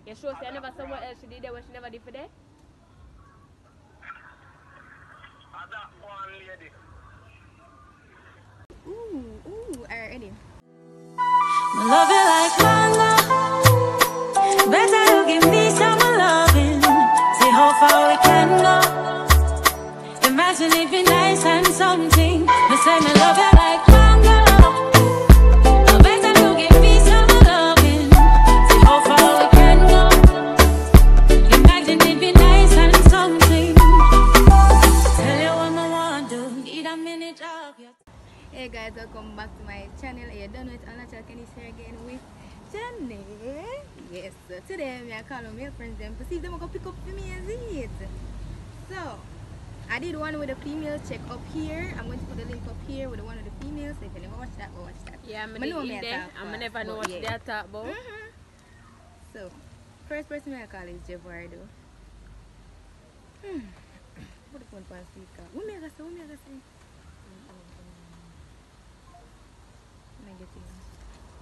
You sure say I never somewhere else she did there when she never did for there? That one lady. Ooh, alright, ready. Love you like manga. Better you give me some loving. See how far we can go. Imagine it be nice and something. Me say me love you like manga. Better you give me some loving. See how far we can go. Imagine it be nice and something. Tell you what I want to. Need a minute of you. Hey guys, welcome back to my channel. You don't know it, I'm Candice here again with Jánae. Yes, so today I call my friends them to see if they go pick up for me as it. So I did one with the female check up here. I'm going to put the link up here with the one with the females. So if you never watch that, go watch that. Yeah, I'm in there. I never know what they are talking about. So first person I call is Javardo. Put the phone on speaker. What me I say?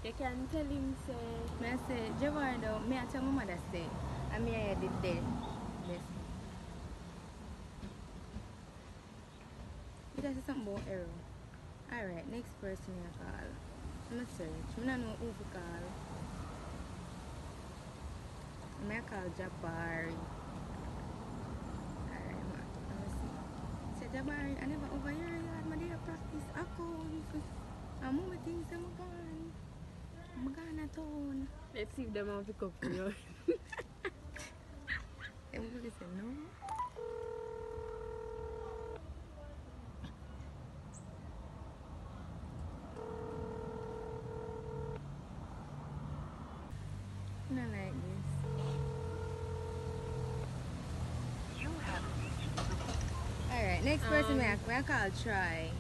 You can tell him say. I say, Javardo, me I tell my mother say, and me I did that. Yes. You guys say something about error. Alright, next person I call. I'm gonna search. I don't know who to call. I call Jabari. Alright, I'm gonna see. Say Jabari, I never over here. You had my day practice accounts. I'm moving things I'm gonna town. Let's see if them want to pick up for you. And we say no. Not like this. Alright, next person I call Try.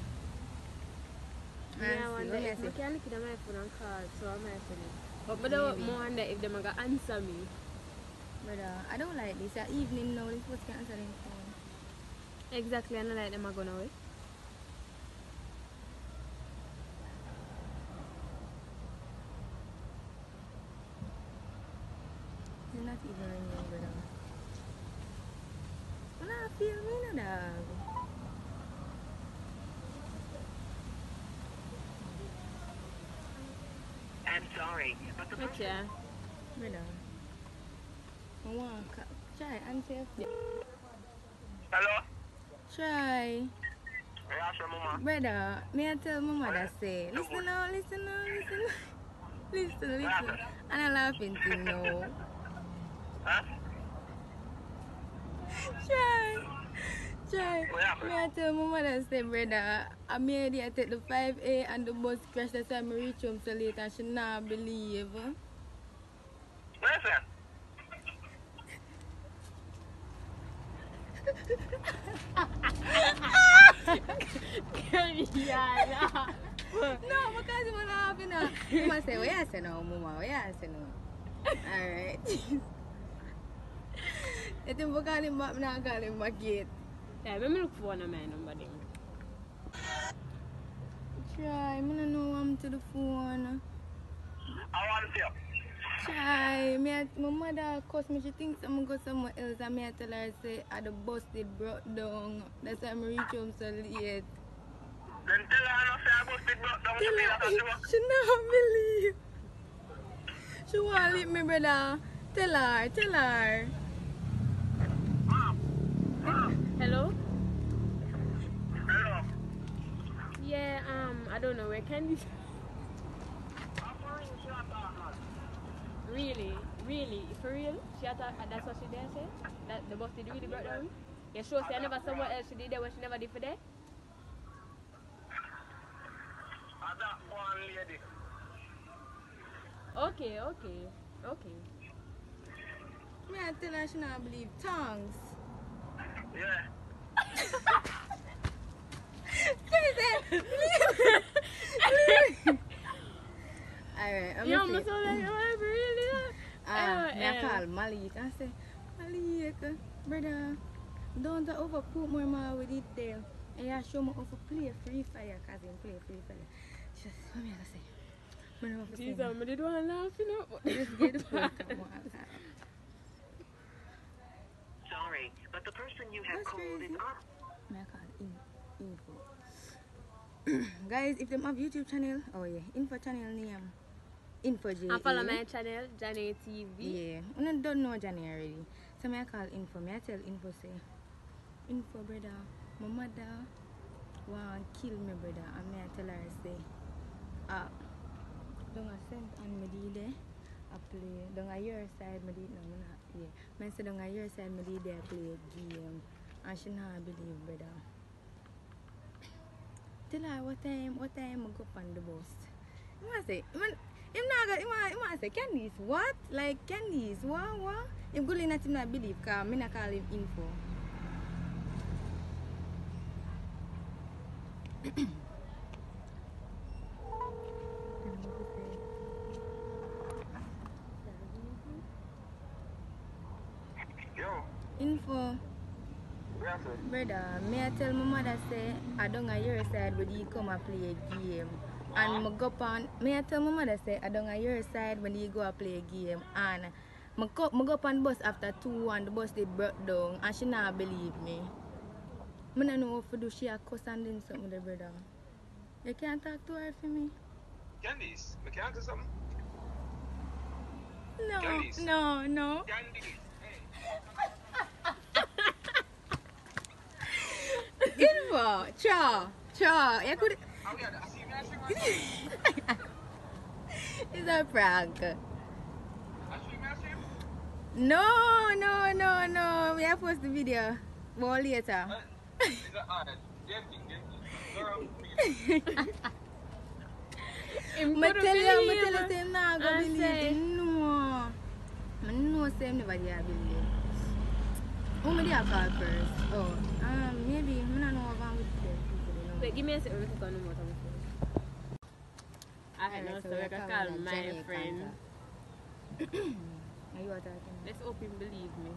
Yeah, I wonder if I can look at my phone and call, so I'm asking. But I don't wonder if they're going to answer me. Brother, I don't like this. At evening now, this person can answer them phone. Exactly, I don't like them going away. You're not even ringing, brother. Well, I feel me, no dog. I'm sorry, but the Okay. Brother. I want to try answer your phone. Hello? Try. Yeah, sure, mama. Brother, may I tell mama that say, listen now. Listen. And I'm laughing thing now. Huh? Try. May I tell mama that say, brother, I made it take the 5A and the bus crash. That's why I reach home so late and she not believe. Listen. Yeah. No, because I'm laughing now. Mama say, what you say now, mama? What you say now? Alright. I think we call him back, now call him back yet. Yeah, let me look for one of my number then. Try, I don't know I'm to the phone. I want to. Try, my mother cuss me, she thinks I'm going to go somewhere else and I tell her, say, the bus did broke down. That's why I'm reach home so late. Then tell her I don't say I go stick broke down. She not believe. She want to leave me, brother. Tell her. Hello? Hello? Yeah, I don't know where Candice. Really? For real? She had that's what she did say? That the bus did really broke down? You sure say I never somewhere else she did there when she never did for there? That one lady. Okay. Me I tell her she not believe tongues. Yeah. Alright, I'm You gonna almost say. sound like really? I call Malik. I say, Malik, brother, don't overpoop more man with it there. And you show me how to play free fire, cousin, play free fire. She says, what me I say? Jeez, I did want to laugh, you know. Just get the phone, come on. person you have That's called crazy. is up. I call info. Guys, if them have YouTube channel, oh yeah, info channel name. Info J. And follow my channel, Jánae TV. Yeah, I don't know Jánae already. So I call info. I tell info say, info brother, my mother want kill me brother, and I tell her say, don't I send and me did there. I play. Don't I your side me did no not. Yeah, I say don't I your side me did there play game, and she not believe brother. Tell her what time I go on the bus. I say, I say, Candice, what? Like, Candice, what? I'm going to not believe, because I'm not call him info. Yo. Info. Yes, sir. Brother, may I tell my mother say I don't on your side when you come and play a game. And may I tell my mother say I don't on your side when you go and play a game. And I go up on the bus after 2 and the bus they broke down and she not believe me. I don't know what to do. She a cuss and then something with the brother. You can't talk to her for me? Candice, I can't do something. No, Candice. no. Candice. Info, cha. You could. Oh, yeah, I see me. It's a prank. I see me. No. We have post the video. More later. Is that alright? I tell you, say nah go believe. No. I know say nobody I believe. Who me dey call first? Oh, maybe I don't know about with them people. Wait, give me a second. We can call no more time. I know, so we can call my friend. Are you talking? Let's hope him believe me.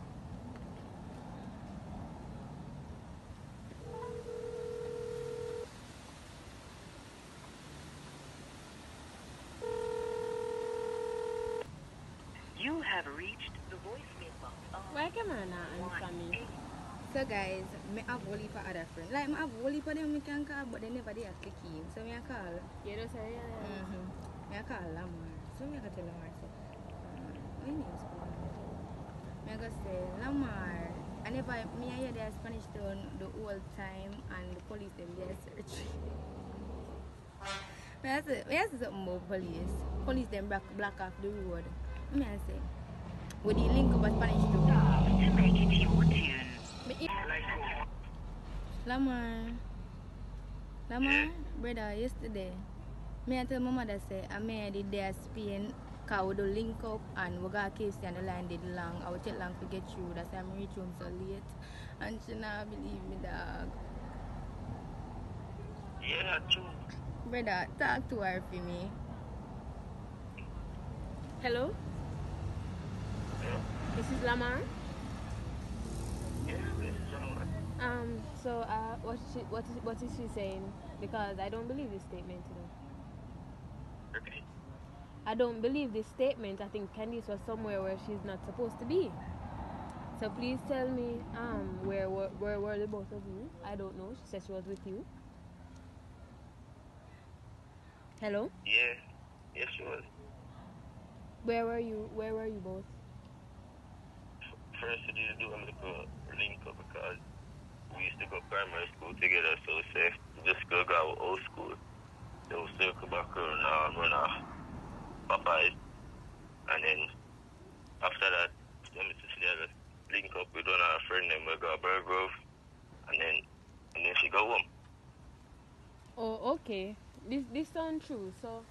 You have reached the voicemail box of Why come on now answer me? So guys, I have a whole heap of other friends. Like I have a whole heap of them I can call, but they never they have click in. So I call. You don't say I call Lamar. So I can tell Lamar say, what name is I go say Lamar. I never me I hear they Spanish town the whole time and the police them there search. I say something about police. Police them block off the road. I say, would you link up a Spanish town? to make it your tune. Lamar, brother, yesterday, me I tell my mother say I made it there Spain, cause we do link up and we got KFC and the line did long. I would take long to get through. That's why I reach home so late. And she not believe me, dog. Yeah, true. Brother, talk to her for me. Hello? This is Lamar. Yes, this is Jánae. So what is she saying? Because I don't believe this statement, you know. Okay. I don't believe this statement. I think Candice was somewhere where she's not supposed to be. So please tell me, where were the both of you? I don't know. She said she was with you. Hello? Yeah. Yes, she was. Where were you? Where were you both? First, we did do a little link up because we used to go primary school together, so say just go our old school. Then we circle back around and run a Popeyes. And then after that, then we just link up with one of our friend named Burger Grove. And then she go home. Oh, okay. This sounds true. So,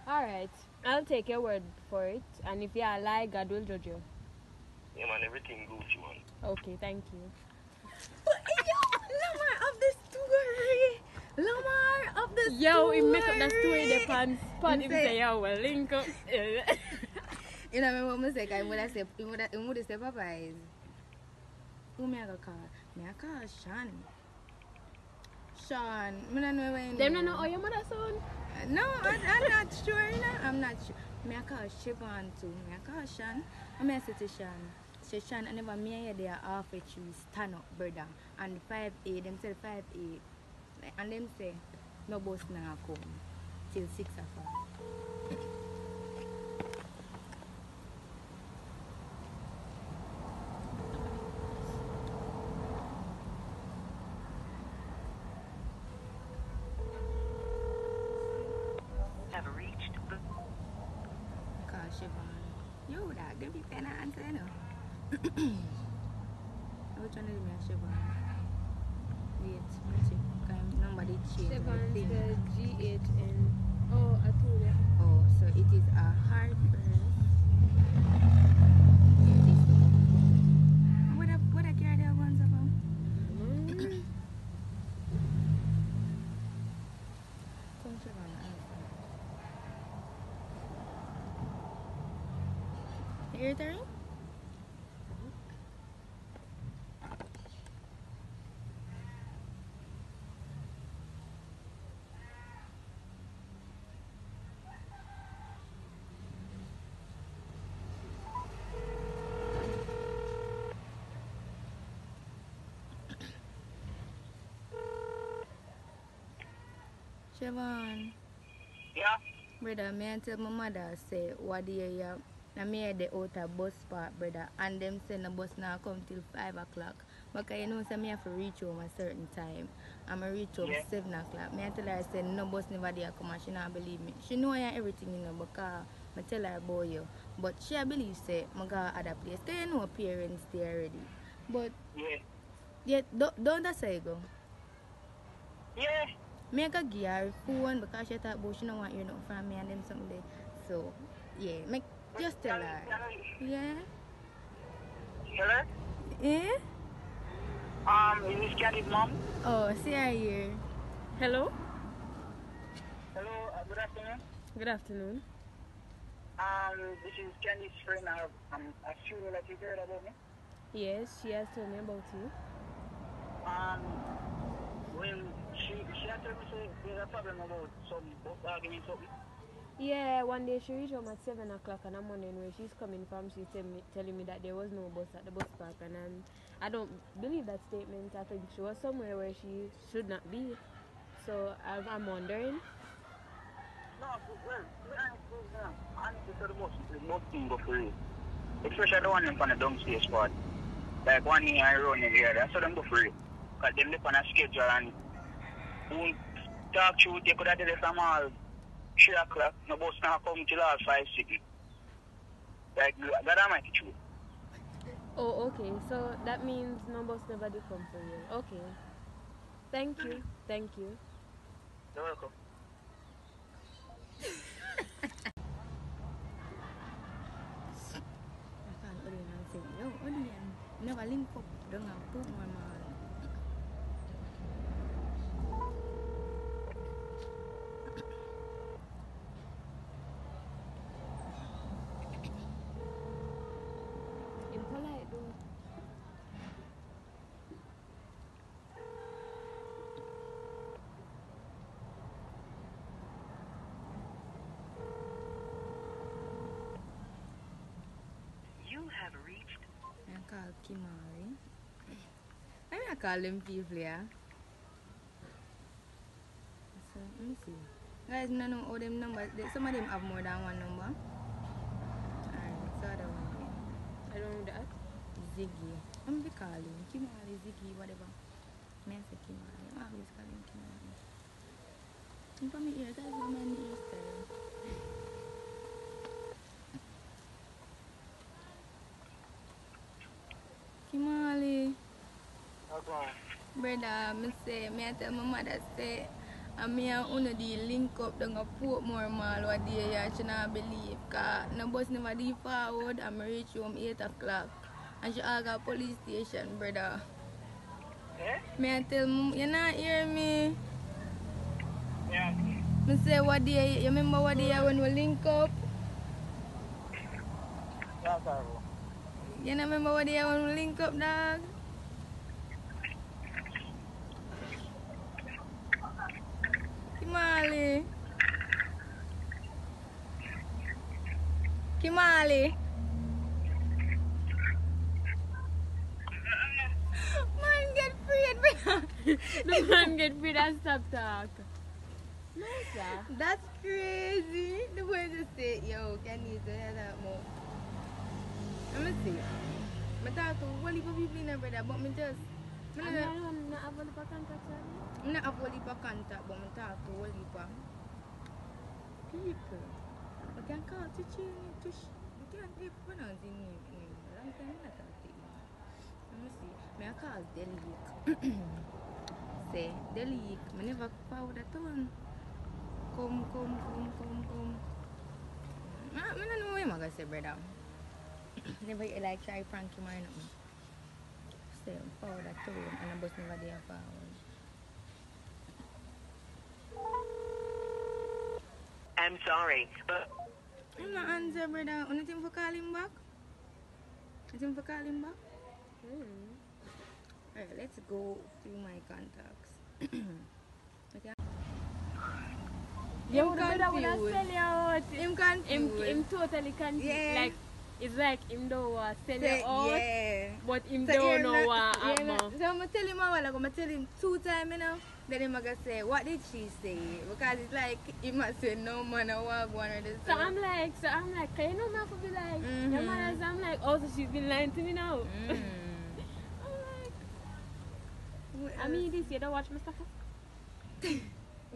all right. I'll take your word for it. And if you are lie, God will judge you. Yeah, man, everything Gucci, man. Okay, thank you. Lamar of the story. Lamar of the story. Yo, he make up that story the pants. Him say, yo, we'll link up. You know what I say? I would have said, Popeyes. Who me I go call? Me I call Sean. I don't know where Them don't know how your mother son? No, I'm not sure, you know. I'm not sure. Me I call Siobhan too. Me I call Sean. I say to Sean. session, I never me hear they are half a tree stand up, brother. And 5A, them say 5A. And them say, no bus now come till 6 o'clock. Have reached the Call Siobhan. Yo, that give me pen and answer, you know. Which one is me, Siobhan? Wait, let's see. Number they change. Siobhan's the GHN. Oh, I told you. Oh, so it is a hard press. What I carry their ones about? Come Siobhan, answer. You hear it, Terry? Siobhan, Yeah. brother, me and tell my mother say what do you have? Na me hear the outer bus park, brother, and them say the bus now come till 5 o'clock. Because you know, say me have to reach home a certain time. I'm a reach home Yeah. 7 o'clock. Me I tell her, say no bus never there come and she not believe me. She know I everything, you know, because I tell her about you. But she a believe say I go other place. Because you know parents there already. But Yeah. yeah, don't that say go. Yeah. Me I go give her phone because she thought about she don't want you know from me and them something. So yeah, make just tell her. Yeah? Hello? Eh? Is this Candice mom? Oh, see her here. Hello? Hello, good afternoon. Good afternoon. This is Candice's friend. I'm assuming that you heard about me. Yes, she has told me about you. When she had told me say there's a problem about some bus argument something. Yeah, one day she reached home at 7 o'clock and I'm wondering where she's coming from. She's telling me that there was no bus at the bus park and I don't believe that statement. I think she was somewhere where she should not be. So I'm wondering. No, well, honestly, so the most thing go for real. Especially the one in the downstairs part. Like one here I run in here, that's how them go for real. Because them live on a schedule and who talk to you, they could have did it from all 3 o'clock, no bus now come till all 5, 6. Like, that I might true. Oh, okay. So that means no bus never did come for you. Okay. Thank you. Thank you. You're welcome. I can't put it and say, yo, Odian, never link up, don't have put my man. Impolite though. you have reached I call Kimari. I call them people, yeah. So, let me see. Guys, I know all them numbers. Some of them have more than one number. Alright, so the one again. I don't know that. Ziggy. I'm be calling Kimari, Ziggy, whatever. Me I say Kimari. I always call him Kimari. And from my ears, guys, from my ears there. Kimali. Okay. Brother, me I tell my mother say, and me and Uno the link up down a Portmore Mall what day and she not believe cause no bus never did forward and me reach home 8 o'clock and she all got police station, brother. Eh? Me I tell mom, you not hear me? Yeah. Me say what day, you remember what day when we link up? Yeah, sorry. You not remember what day when we link up, dog? Kimali. Kimali. The man get free and stop talk. No, sir. That's crazy. The boy just say, yo, Candice, that more. Let me see. I talk to one heap of people in there, brother, but me just... I don't have all the contact, sir. I don't have a heap of contact, but I talk to a heap of people. I can call to change, I can't pronounce his name. Long time I talk to him. Let me see. I call Delik. Say, Delik, I never found that one. Come. I don't know what I'm going to say, brother. Never like try Frankie or nothing. Say, I'm forward that tone and I bus never there forward. I'm sorry, but I'm not answer, brother. Anything for call him back? Anything for call him back? Alright, let's go through my contacts. Okay. Yo, the brother would have sell you out. Him confused. Him totally confused. Yeah. Like, it's like him don't want to sell you out, Yeah. but him So don't him know not- what yeah, happened. So I'm going to tell him a while ago, I'm going to tell him 2 times, you know. Then I'm going to say, what did she say? Because it's like, he must say no man or what one or this. So I'm like, can you know me to be like, your mother's, I'm like, oh, so she's been lying to me now. I'm like, I mean, this, you don't watch my stuff?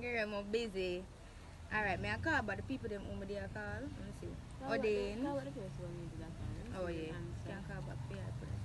Girl, I'm busy. Alright, may I call about the people them who they call? Let me see. What the Odin. first one is that? Oh yeah. Can call back for your person.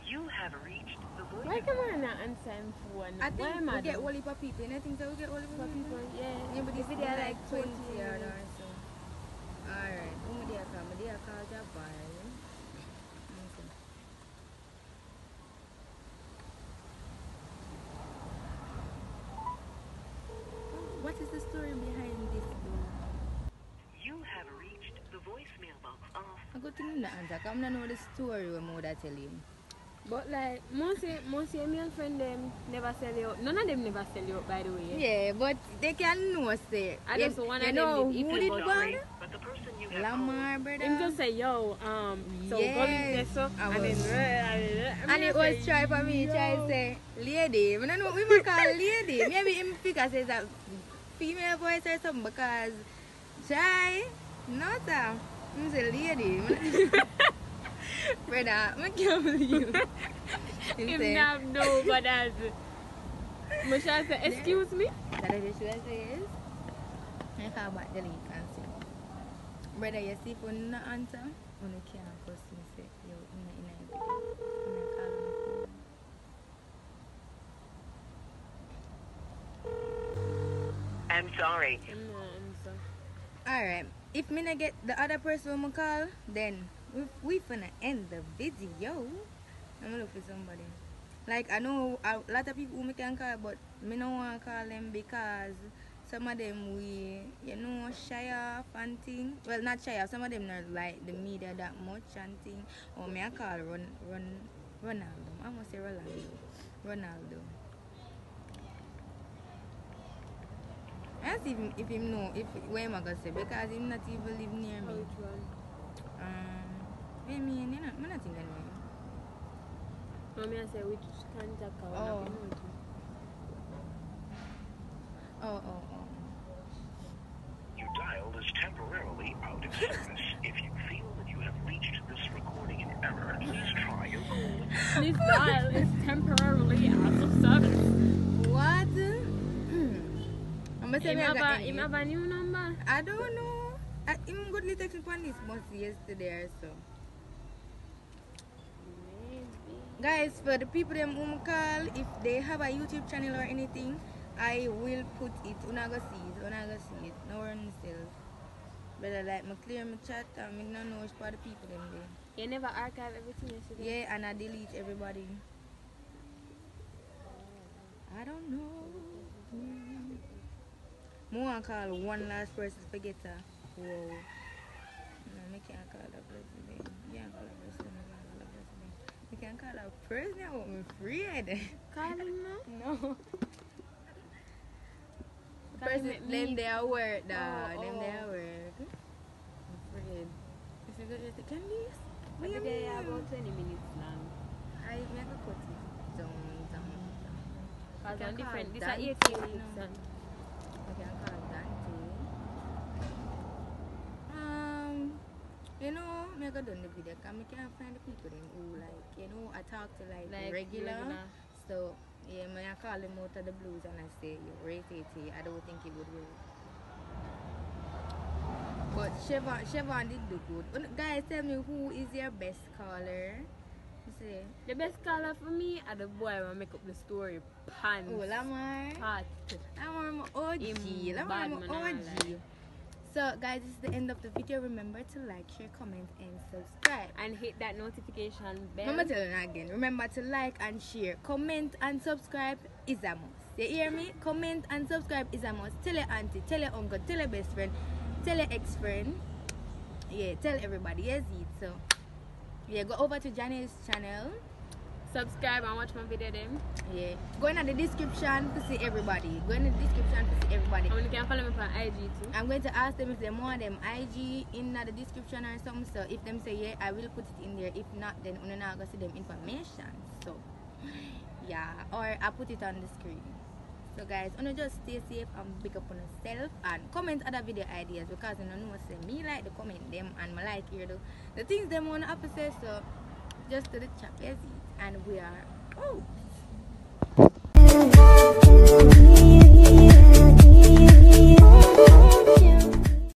you have reached the voice. Why come on not answer him phone? I think Why am we I get doing? all heap of people. And I think that we get all heap of people. Yeah. Yeah, but this If video they like 20 years. or so. Alright, who me there call? Me there call Jabbar. What is the story behind this though? You have reached the voicemail box of I go to him the answer. Come to know the story when I would tell him. But like, most of my friend them never sell you out. None of them never sell you out, by the way. Yeah, but they can know say. I just one you of know them did who it did about what? me. but the person you have Lamar, brother. Him just say, yo, so Yes, go in there, so, I and was. then, And it was try for me, try to say, lady. I don't know what we might call lady. Maybe him figure says that female voice or something because try, no sir. Him say lady. Brother, I can't believe you. him not know, but as, Michelle say, excuse me? That is what I say is. I call back the link and say, brother, you see if you not answer, you can't post me say, yo, I'm not in a video. I'm not calling my phone. I'm sorry. Alright, if me not get the other person who call, then we finna end the video. I'm gonna look for somebody. Like, I know a lot of people who me can call, but me don't want to call them because some of them we, you know, shy off and thing. Well, not shy off, some of them not like the media that much and thing. Or me I call Ronaldo. I must say Ronaldo. I see if him know where am I gonna say because him not even live near me. Which one? I mean, I'm not thinking anyway. No, me I say, which contact I Oh. want to know. Oh. You dialed is temporarily out of service. If you feel that you have reached this recording in error, please try your call. This dial is temporarily out of service. What? I'm gonna say Him have a new number? I don't know. Him got the text on this bus yesterday or so. Guys, for the people them who call, if they have a YouTube channel or anything, I will put it. Unaga see it. No one still. But I like my clear my chat and I don't know which part of the people them there. You never archive everything yesterday? Yeah, and I delete everybody. I don't know. I want to call one last person to get her. Whoa. No, I can't call that person then. You can't call that person. I can't call that person. I want me afraid. Call him now? No. Call him Person, at me. them they are work, da. Oh, Them they oh. are work. I'm afraid. If you go to the Candice, what Every you day mean? about 20 minutes long. I make a cut it down. Cause can on different, call this are 18 Dante, minutes. you know. Son. I can call Dante. You know, I go done the video because I can't find the people then who like, you know, I talk to like regular. So yeah, I call them out of the blues and I say, you rate it, I don't think it would work. But Chevron did do good. Guys, tell me who is your best caller? You see? The best caller for me are the boy who make up the story. Pants. Oh, Lamar. Hot. Lamar, my OG. Lamar, my OG. So guys, this is the end of the video. Remember to like, share, comment, and subscribe. And hit that notification bell. Remember to again. Remember to like and share, comment and subscribe is a must. You hear me? Comment and subscribe is a must. Tell your auntie, tell your uncle, tell your best friend, tell your ex-friend. Yeah, tell everybody. Yes, it. So yeah, go over to Jánae's channel. Subscribe and watch my video then. Yeah. Go in the description to see everybody. Go in the description to see everybody. And you can follow me on IG too. I'm going to ask them if they want them IG in the description or something. So if them say yeah, I will put it in there. If not, then we're not going to see them information. So yeah, or I put it on the screen. So guys, just stay safe and big up on yourself and comment other video ideas because you know say me like to comment them and I like hear the things them want to say. So just to the chat, yes, and we are